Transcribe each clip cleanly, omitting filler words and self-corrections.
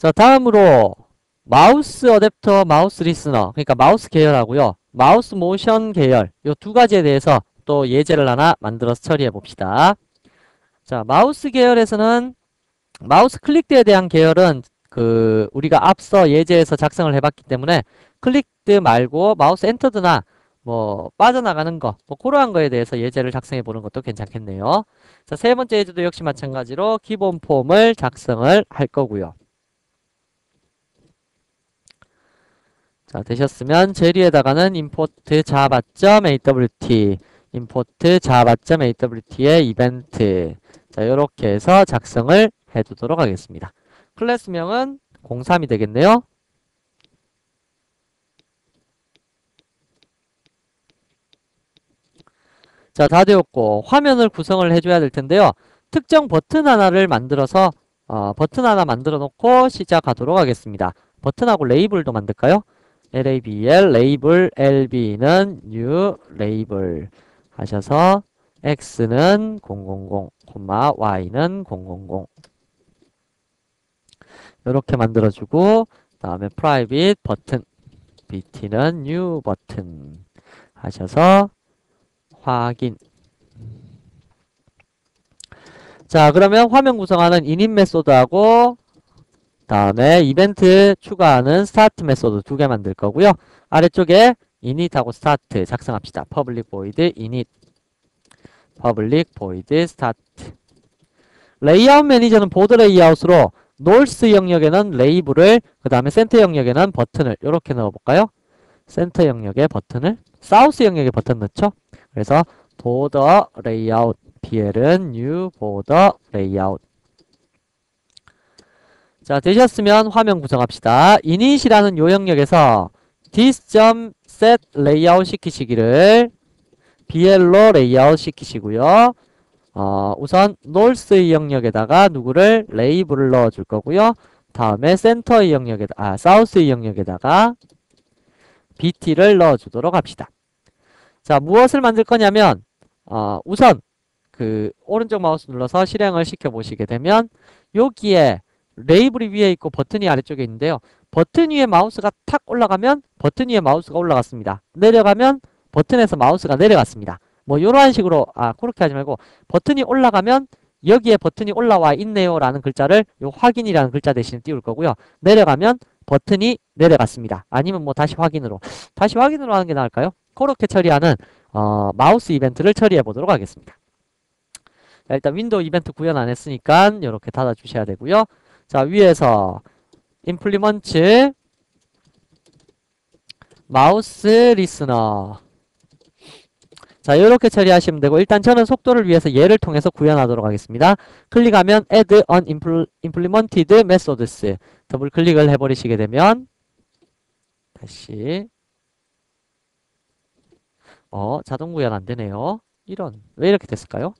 자, 다음으로 마우스 어댑터, 마우스 리스너, 그러니까 마우스 계열하고요. 마우스 모션 계열, 요 두 가지에 대해서 또 예제를 하나 만들어서 처리해 봅시다. 자, 마우스 계열에서는 마우스 클릭드에 대한 계열은 우리가 앞서 예제에서 작성을 해봤기 때문에 클릭드 말고 마우스 엔터드나 뭐 빠져나가는 거, 뭐 그러한 거에 대해서 예제를 작성해 보는 것도 괜찮겠네요. 자, 세 번째 예제도 역시 마찬가지로 기본 폼을 작성을 할 거고요. 자, 되셨으면 제리에다가는 import java.awt, import java.awt의 이벤트. 자, 요렇게 해서 작성을 해두도록 하겠습니다. 클래스명은 03이 되겠네요. 자, 다 되었고 화면을 구성을 해줘야 될 텐데요. 특정 버튼 하나를 만들어서 버튼 하나 만들어 놓고 시작하도록 하겠습니다. 버튼하고 레이블도 만들까요? label, 레이블, lb는 new 레이블 하셔서 x는 000, y는 000 이렇게 만들어주고 다음에 private 버튼 bt는 new 버튼 하셔서 확인. 자, 그러면 화면 구성하는 init 메소드하고 다음에 이벤트 추가하는 스타트 메소드 두 개 만들 거고요. 아래쪽에 init하고 start 작성합시다. public void init, public void start. 레이아웃 매니저는 보드 레이아웃으로 north 영역에는 레이블을, 그 다음에 센터 영역에는 버튼을 이렇게 넣어볼까요? 센터 영역에 버튼을, 사우스 영역에 버튼 넣죠? 그래서 border layout, bl은 new border layout. 자, 되셨으면 화면 구성합시다. init이라는 요 영역에서 this.set layout 시키시기를 bl로 layout 시키시고요. 우선 north 영역에다가 누구를 레이블을 넣어줄 거고요. 다음에 센터 영역에다, south 영역에다가 bt를 넣어주도록 합시다. 자, 무엇을 만들 거냐면 우선 오른쪽 마우스 눌러서 실행을 시켜 보시게 되면 여기에 레이블이 위에 있고 버튼이 아래쪽에 있는데요. 버튼 위에 마우스가 탁 올라가면 버튼 위에 마우스가 올라갔습니다. 내려가면 버튼에서 마우스가 내려갔습니다. 뭐 이러한 식으로 그렇게 하지 말고 버튼이 올라가면 여기에 버튼이 올라와 있네요 라는 글자를 요 확인이라는 글자 대신에 띄울 거고요. 내려가면 버튼이 내려갔습니다. 아니면 뭐 다시 확인으로 하는 게 나을까요? 그렇게 처리하는 마우스 이벤트를 처리해 보도록 하겠습니다. 자, 일단 윈도우 이벤트 구현 안 했으니까 이렇게 닫아 주셔야 되고요. 자, 위에서 implement 마우스 리스너. 자, 이렇게 처리하시면 되고 일단 저는 속도를 위해서 얘를 통해서 구현하도록 하겠습니다. 클릭하면 add unimplemented methods 더블 클릭을 해버리시게 되면 다시 자동 구현 안 되네요. 이런, 왜 이렇게 됐을까요?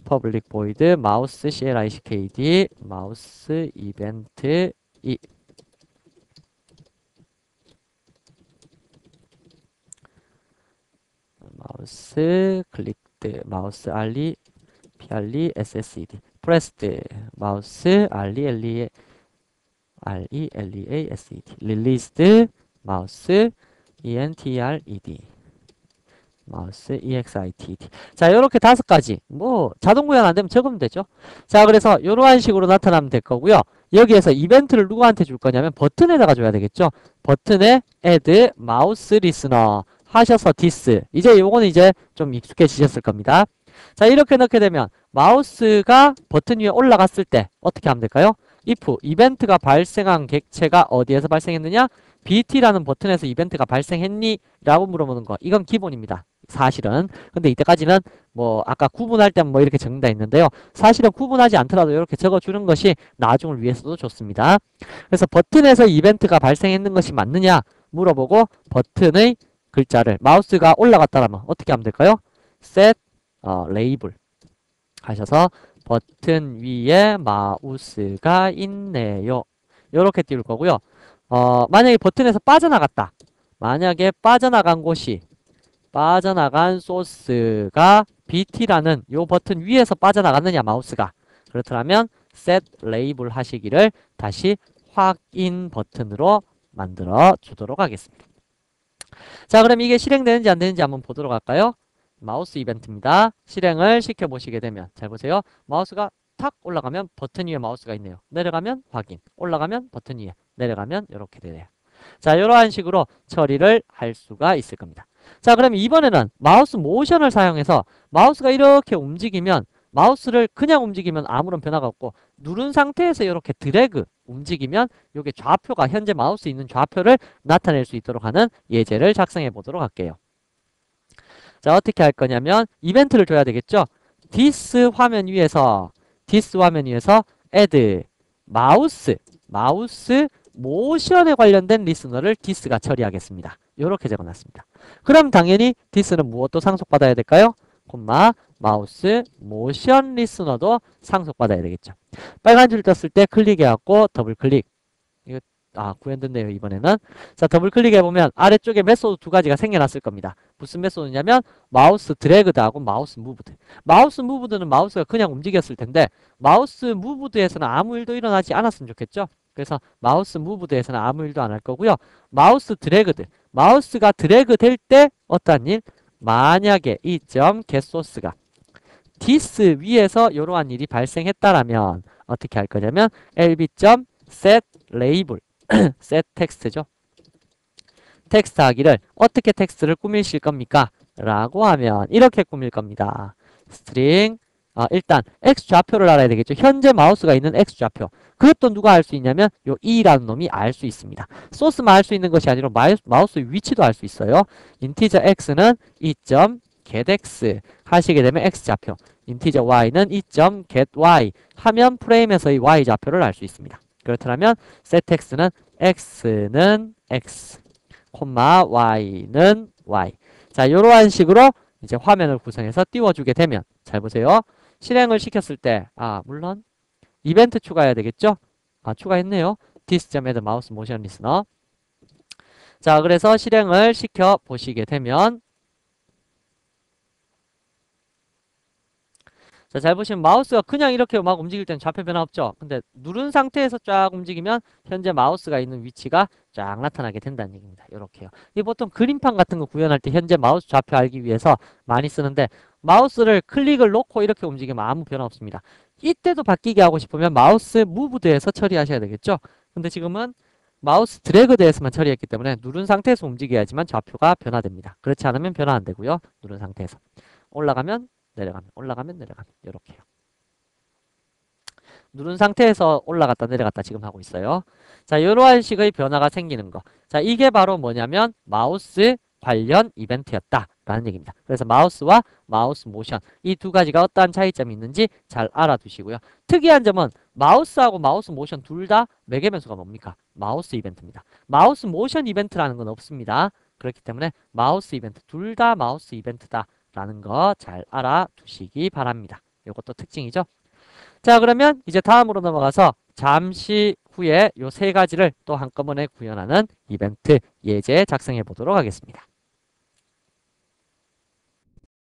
public void mouse clickd mouse event 마우스 클릭드 마우스 rli prli ssed pressed 마우스 rli relea sed released 마우스 entred 마우스 exitd. 자, 요렇게 5가지 뭐 자동 구현 안 되면 적으면 되죠. 자, 그래서 요러한 식으로 나타나면 될 거고요. 여기에서 이벤트를 누구한테 줄 거냐면 버튼에다가 줘야 되겠죠. 버튼에 add mouse listener 하셔서 this. 이제 요거는 이제 좀 익숙해지셨을 겁니다. 자, 이렇게 넣게 되면 마우스가 버튼 위에 올라갔을 때 어떻게 하면 될까요? if 이벤트가 발생한 객체가 어디에서 발생했느냐? bt라는 버튼에서 이벤트가 발생했니? 라고 물어보는 거. 이건 기본입니다. 사실은. 근데 이때까지는 뭐 아까 구분할 때 뭐 이렇게 적는다 했는데요. 사실은 구분하지 않더라도 이렇게 적어주는 것이 나중을 위해서도 좋습니다. 그래서 버튼에서 이벤트가 발생했는 것이 맞느냐 물어보고 버튼의 글자를 마우스가 올라갔다라면 어떻게 하면 될까요? set label 하셔서 버튼 위에 마우스가 있네요. 이렇게 띄울 거고요. 만약에 버튼에서 빠져나갔다. 만약에 빠져나간 곳이 빠져나간 소스가 bt라는 요 버튼 위에서 빠져나갔느냐 마우스가 그렇다면 set label 하시기를 다시 확인 버튼으로 만들어 주도록 하겠습니다. 자, 그럼 이게 실행되는지 안 되는지 한번 보도록 할까요? 마우스 이벤트입니다. 실행을 시켜 보시게 되면 잘 보세요. 마우스가 탁 올라가면 버튼 위에 마우스가 있네요. 내려가면 확인, 올라가면 버튼 위에, 내려가면 이렇게 되네요. 자, 이러한 식으로 처리를 할 수가 있을 겁니다. 자, 그럼 이번에는 마우스 모션을 사용해서 마우스가 이렇게 움직이면 마우스를 그냥 움직이면 아무런 변화가 없고 누른 상태에서 이렇게 드래그 움직이면 이게 좌표가 현재 마우스에 있는 좌표를 나타낼 수 있도록 하는 예제를 작성해 보도록 할게요. 자, 어떻게 할 거냐면 이벤트를 줘야 되겠죠. this 화면 위에서 add 마우스 모션에 관련된 리스너를 this가 처리하겠습니다. 이렇게 적어놨습니다. 그럼 당연히 this는 무엇도 상속받아야 될까요? 콤마 마우스 모션 리스너도 상속받아야 되겠죠. 빨간 줄 떴을 때 클릭해갖고 더블 클릭. 이거 구현됐네요, 이번에는. 자, 더블 클릭해보면 아래쪽에 메소드 두 가지가 생겨났을 겁니다. 무슨 메소드냐면 마우스 드래그드하고 마우스 무브드. 마우스 무브드는 마우스가 그냥 움직였을 텐데 마우스 무브드에서는 아무 일도 일어나지 않았으면 좋겠죠. 그래서 마우스 무브드에서는 아무 일도 안 할 거고요. 마우스 드래그드. 마우스가 드래그 될 때 어떠한 일? 만약에 이 점 getSource가 this 위에서 이러한 일이 발생했다라면 어떻게 할 거냐면 lb.setLabel set 텍스트죠. 텍스트 하기를 어떻게 텍스트를 꾸미실 겁니까? 라고 하면 이렇게 꾸밀 겁니다. 스트링 일단 x 좌표를 알아야 되겠죠. 현재 마우스가 있는 x 좌표. 그것도 누가 알 수 있냐면 요 e라는 놈이 알 수 있습니다. 소스만 알 수 있는 것이 아니라 마우스 위치도 알 수 있어요. 인티저 x는 2.getx 하시게 되면 x 좌표. 인티저 y는 2.gety 하면 프레임에서의 y 좌표를 알 수 있습니다. 그렇다면 setX는 x는 x, y는 y. 자, 이러한 식으로 이제 화면을 구성해서 띄워주게 되면 잘 보세요. 실행을 시켰을 때 물론 이벤트 추가해야 되겠죠? 추가했네요. this.add mouse motion listener. 자, 그래서 실행을 시켜 보시게 되면 자, 잘 보시면 마우스가 그냥 이렇게 막 움직일 때는 좌표 변화 없죠. 근데 누른 상태에서 쫙 움직이면 현재 마우스가 있는 위치가 쫙 나타나게 된다는 얘기입니다. 이렇게요. 이 보통 그림판 같은 거 구현할 때 현재 마우스 좌표 알기 위해서 많이 쓰는데 마우스를 클릭을 놓고 이렇게 움직이면 아무 변화 없습니다. 이때도 바뀌게 하고 싶으면 마우스 무브드에서 처리하셔야 되겠죠. 근데 지금은 마우스 드래그드에서만 처리했기 때문에 누른 상태에서 움직여야지만 좌표가 변화됩니다. 그렇지 않으면 변화 안 되고요. 누른 상태에서. 올라가면 내려가면 올라가면 내려가면 이렇게요. 누른 상태에서 올라갔다 내려갔다 지금 하고 있어요. 자, 이러한 식의 변화가 생기는 거. 자, 이게 바로 뭐냐면 마우스 관련 이벤트였다 라는 얘기입니다. 그래서 마우스와 마우스 모션 이 두 가지가 어떠한 차이점이 있는지 잘 알아두시고요. 특이한 점은 마우스하고 마우스 모션 둘 다 매개 변수가 뭡니까? 마우스 이벤트입니다. 마우스 모션 이벤트라는 건 없습니다. 그렇기 때문에 마우스 이벤트 둘 다 마우스 이벤트다 라는 거 잘 알아두시기 바랍니다. 이것도 특징이죠. 자, 그러면 이제 다음으로 넘어가서 잠시 후에 요 세 가지를 또 한꺼번에 구현하는 이벤트 예제 작성해 보도록 하겠습니다.